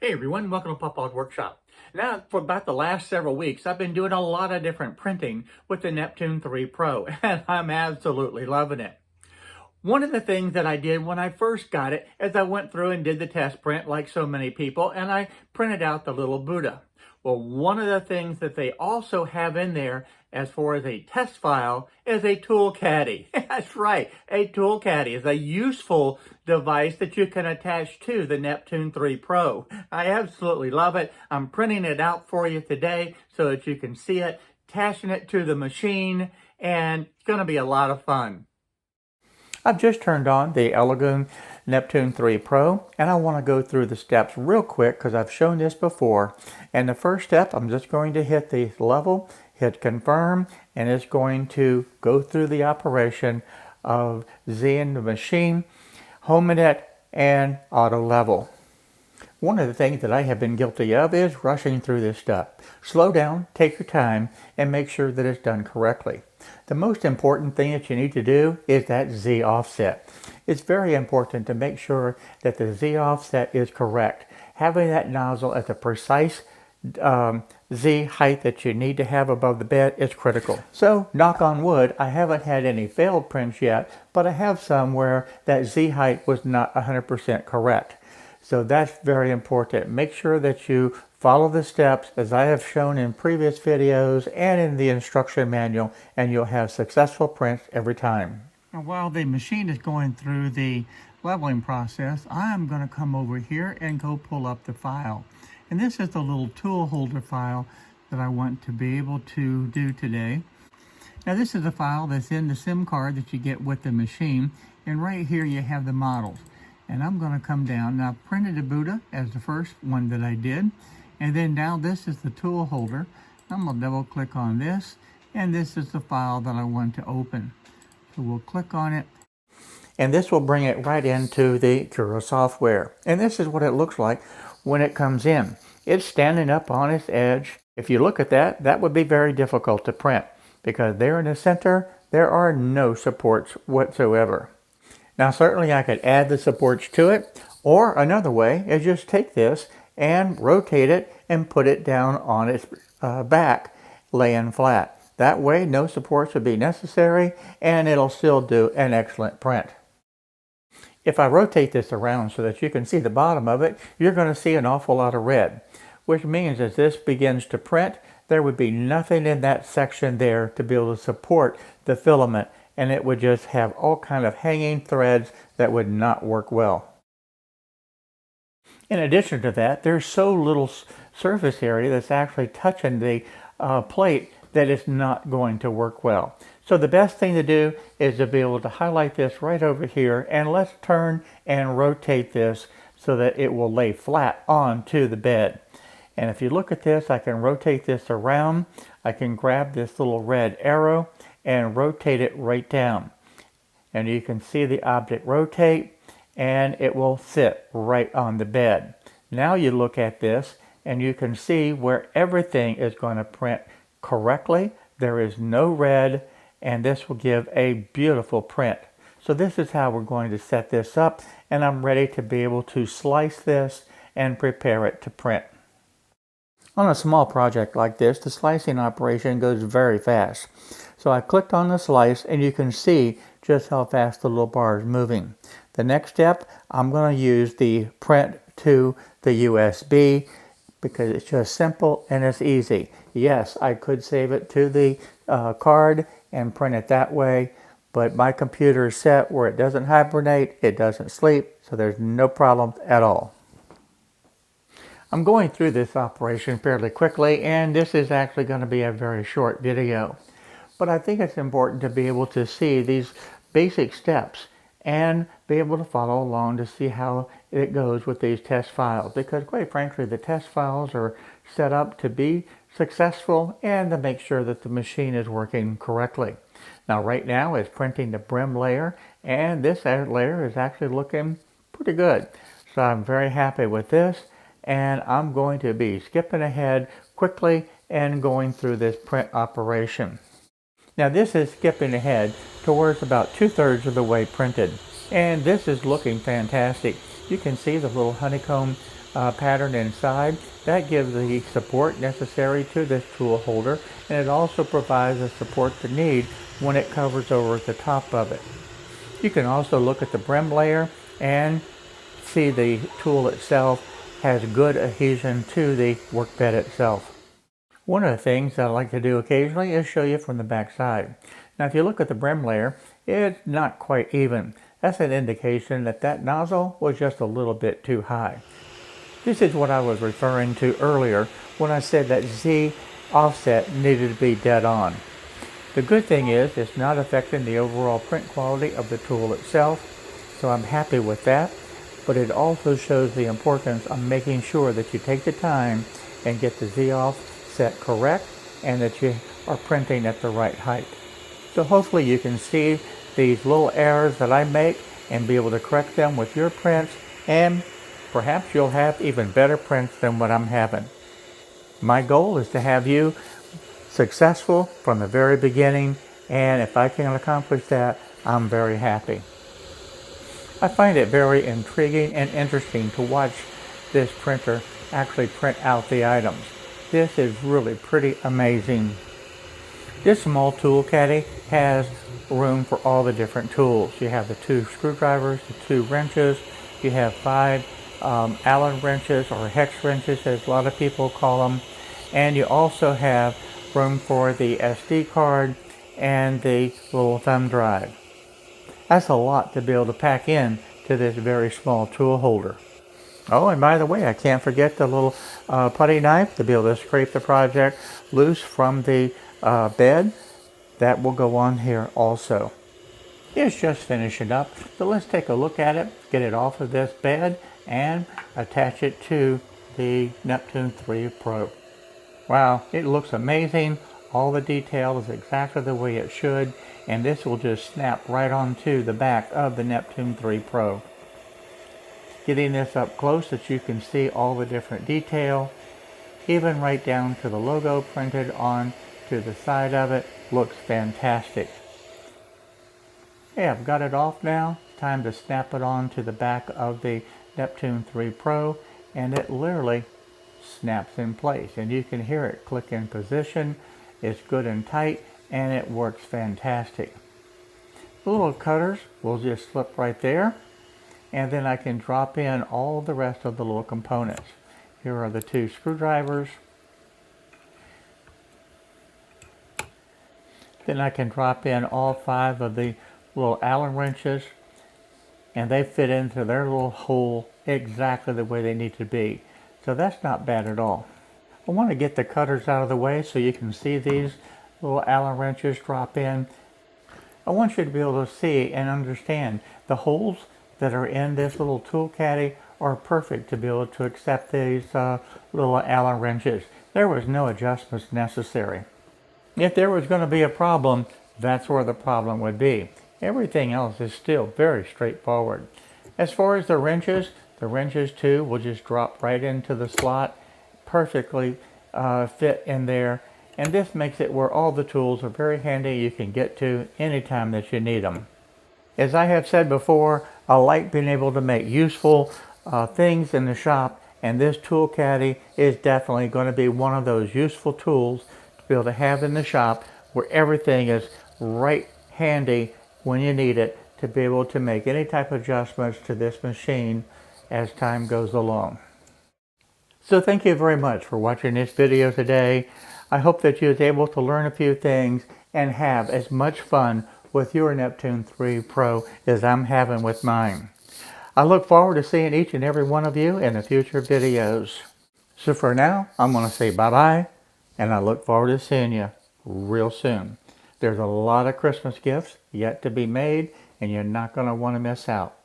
Hey everyone, welcome to Papa's Workshop. Now, for about the last several weeks, I've been doing a lot of different printing with the Neptune 3 Pro, and I'm absolutely loving it. One of the things that I did when I first got it is I went through and did the test print like so many people, and I printed out the little Buddha. Well, one of the things that they also have in there as far as a test file is a tool caddy. That's right, a tool caddy is a useful device that you can attach to the Neptune 3 Pro. I absolutely love it. I'm printing it out for you today so that you can see it, attaching it to the machine, and it's going to be a lot of fun. I've just turned on the Elegant Neptune 3 Pro, and I want to go through the steps real quick because I've shown this before. And the first step, I'm just going to hit the level, hit confirm, and it's going to go through the operation of Zing the machine, homing it, and auto level. One of the things that I have been guilty of is rushing through this stuff. Slow down, take your time, and make sure that it's done correctly. The most important thing that you need to do is that Z offset. It's very important to make sure that the Z offset is correct. Having that nozzle at the precise Z height that you need to have above the bed is critical. So, knock on wood, I haven't had any failed prints yet, but I have some where that Z height was not 100% correct. So that's very important. Make sure that you follow the steps as I have shown in previous videos and in the instruction manual, and you'll have successful prints every time. Now, while the machine is going through the leveling process, I'm going to come over here and go pull up the file. And this is the little tool holder file that I want to be able to do today. Now, this is the file that's in the SIM card that you get with the machine, and right here you have the models. And I'm going to come down. Now, I've printed a Buddha as the first one that I did. And then now this is the tool holder. I'm going to double click on this. And this is the file that I want to open. So we'll click on it. And this will bring it right into the Cura software. And this is what it looks like when it comes in. It's standing up on its edge. If you look at that, that would be very difficult to print because there in the center, there are no supports whatsoever. Now, certainly I could add the supports to it, or another way is just take this and rotate it and put it down on its back, laying flat. That way, no supports would be necessary, and it'll still do an excellent print. If I rotate this around so that you can see the bottom of it, you're going to see an awful lot of red, which means as this begins to print, there would be nothing in that section there to be able to support the filament, and it would just have all kind of hanging threads that would not work well. In addition to that, there's so little surface area that's actually touching the plate that it's not going to work well. So the best thing to do is to be able to highlight this right over here, and let's turn and rotate this so that it will lay flat onto the bed. And if you look at this, I can rotate this around. I can grab this little red arrow and rotate it right down. And you can see the object rotate, and it will sit right on the bed. Now you look at this and you can see where everything is going to print correctly. There is no red, and this will give a beautiful print. So this is how we're going to set this up, and I'm ready to be able to slice this and prepare it to print. On a small project like this, the slicing operation goes very fast. So I clicked on the slice, and you can see just how fast the little bar is moving. The next step, I'm going to use the print to the USB because it's just simple and it's easy. Yes, I could save it to the card and print it that way, but my computer is set where it doesn't hibernate, it doesn't sleep, so there's no problem at all. I'm going through this operation fairly quickly, and this is actually going to be a very short video. But I think it's important to be able to see these basic steps and be able to follow along to see how it goes with these test files. Because quite frankly, the test files are set up to be successful and to make sure that the machine is working correctly. Now right now it's printing the brim layer, and this layer is actually looking pretty good. So I'm very happy with this, and I'm going to be skipping ahead quickly and going through this print operation. Now this is skipping ahead towards about 2/3 of the way printed, and this is looking fantastic. You can see the little honeycomb pattern inside. That gives the support necessary to this tool holder, and it also provides the support you need when it covers over the top of it. You can also look at the brim layer and see the tool itself has good adhesion to the workbed itself. One of the things that I like to do occasionally is show you from the back side. Now if you look at the brim layer, it's not quite even. That's an indication that that nozzle was just a little bit too high. This is what I was referring to earlier when I said that Z offset needed to be dead on. The good thing is it's not affecting the overall print quality of the tool itself, so I'm happy with that, but it also shows the importance of making sure that you take the time and get the Z offset correct and that you are printing at the right height. So hopefully you can see these little errors that I make and be able to correct them with your prints, and perhaps you'll have even better prints than what I'm having. My goal is to have you successful from the very beginning, and if I can accomplish that, I'm very happy. I find it very intriguing and interesting to watch this printer actually print out the items. This is really pretty amazing. This small tool caddy has room for all the different tools. You have the 2 screwdrivers, the 2 wrenches, you have 5 Allen wrenches or hex wrenches as a lot of people call them, and you also have room for the SD card and the little thumb drive. That's a lot to be able to pack in to this very small tool holder. Oh, and by the way, I can't forget the little putty knife to be able to scrape the project loose from the bed. That will go on here also. It's just finishing up, so let's take a look at it, get it off of this bed, and attach it to the Neptune 3 Pro. Wow, it looks amazing. All the detail is exactly the way it should, and this will just snap right onto the back of the Neptune 3 Pro. Getting this up close so that you can see all the different detail, even right down to the logo printed on to the side of it, looks fantastic. Okay, I've got it off now. Time to snap it on to the back of the Neptune 3 Pro, and it literally snaps in place, and you can hear it click in position. It's good and tight, and it works fantastic. The little cutters will just slip right there, and then I can drop in all the rest of the little components. Here are the 2 screwdrivers. Then I can drop in all 5 of the little Allen wrenches, and they fit into their little hole exactly the way they need to be. So that's not bad at all. I want to get the cutters out of the way so you can see these little Allen wrenches drop in. I want you to be able to see and understand the holes that are in this little tool caddy are perfect to be able to accept these little Allen wrenches. There was no adjustments necessary. If there was going to be a problem, that's where the problem would be. Everything else is still very straightforward. As far as the wrenches too will just drop right into the slot, perfectly fit in there, and this makes it where all the tools are very handy. You can get to anytime that you need them. As I have said before, I like being able to make useful things in the shop, and this tool caddy is definitely going to be one of those useful tools to be able to have in the shop where everything is right handy when you need it to be able to make any type of adjustments to this machine as time goes along. So thank you very much for watching this video today. I hope that you was able to learn a few things and have as much fun with your Neptune 3 Pro as I'm having with mine. I look forward to seeing each and every one of you in the future videos. So for now, I'm going to say bye-bye, and I look forward to seeing you real soon. There's a lot of Christmas gifts yet to be made, and you're not going to want to miss out.